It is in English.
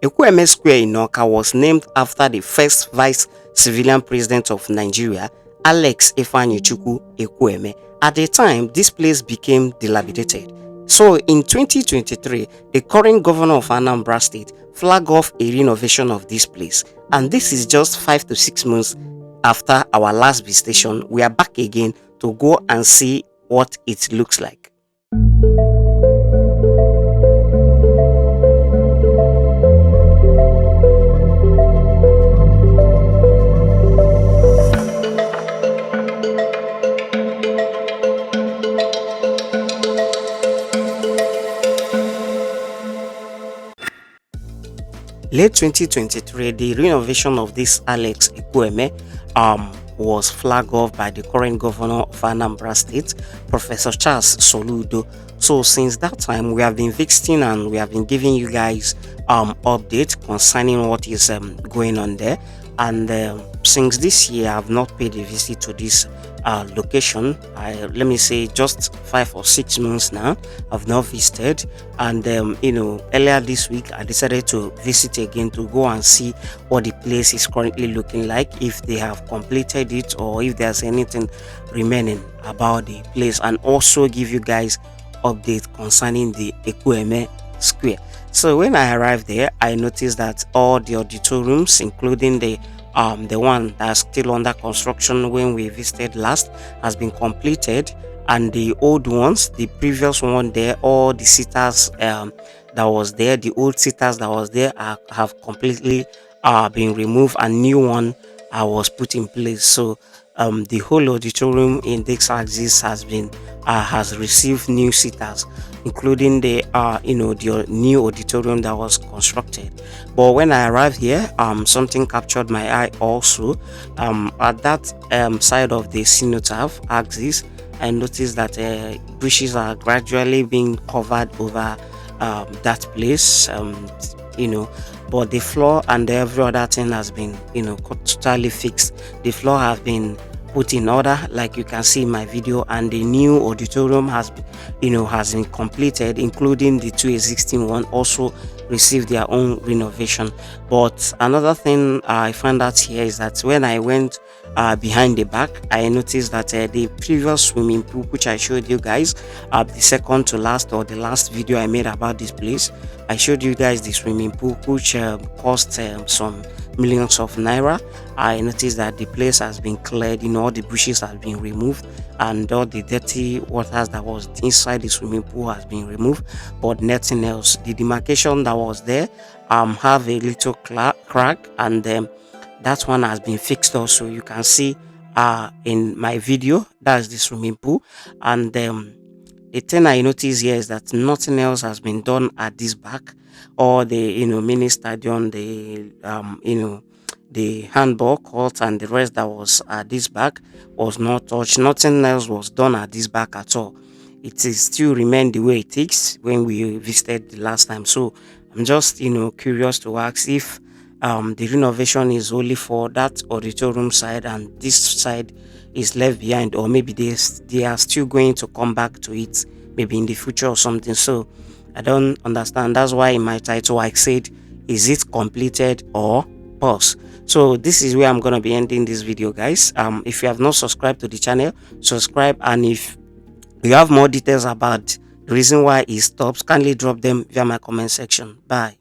Ekwueme Square in Awka was named after the first vice civilian president of Nigeria, Alex Ifeanyichukwu Ekwueme. At the time, this place became dilapidated. So in 2023, the current governor of Anambra State flagged off a renovation of this place. And this is just 5 to 6 months after our last visitation. We are back again to go and see what it looks like. Late 2023, the renovation of this Alex Ekwueme was flagged off by the current governor of Anambra State, Professor Charles Soludo. So since that time, we have been visiting and we have been giving you guys updates concerning what is going on there. And since this year, I've not paid a visit to this location. Let me say just 5 or 6 months now I've not visited. And earlier this week I decided to visit again to go and see what the place is currently looking like, if they have completed it or if there's anything remaining about the place, and also give you guys update concerning the Ekwueme Square. So when I arrived there, I noticed that all the auditoriums, including the one that's still under construction when we visited last, has been completed, and the old ones, the previous one there, all the sitters that was there, the old sitters that was there have completely been removed, and new one was put in place. So the whole auditorium in this axis has received new sitters, including the the new auditorium that was constructed. But when I arrived here, something captured my eye also. At that side of the cenotaph axis, I noticed that bushes are gradually being covered over that place. But the floor and every other thing has been totally fixed. The floor has been put in order, like you can see in my video, and the new auditorium has been completed, including the two existing one also received their own renovation. But another thing I found out here is that when I went behind the back, I noticed that the previous swimming pool, which I showed you guys the second to last, or the last video I made about this place, I showed you guys the swimming pool, which cost some millions of naira. I noticed that the place has been cleared, all the bushes have been removed, and all the dirty waters that was inside the swimming pool has been removed, but nothing else. The demarcation that was there have a little crack, and that one has been fixed also. You can see in my video, that's the swimming pool. And the thing I notice here is that nothing else has been done at this back, or the mini stadium, the the handball court and the rest that was at this back was not touched. Nothing else was done at this back at all. It is still remain the way it is when we visited the last time. So I'm just curious to ask if the renovation is only for that auditorium side and this side is left behind, or maybe they are still going to come back to it maybe in the future or something. So I don't understand. That's why in my title I said, is it completed or pause? So this is where I'm gonna be ending this video, guys. If you have not subscribed to the channel, subscribe, and if you have more details about the reason why it stops, kindly drop them via my comment section. Bye.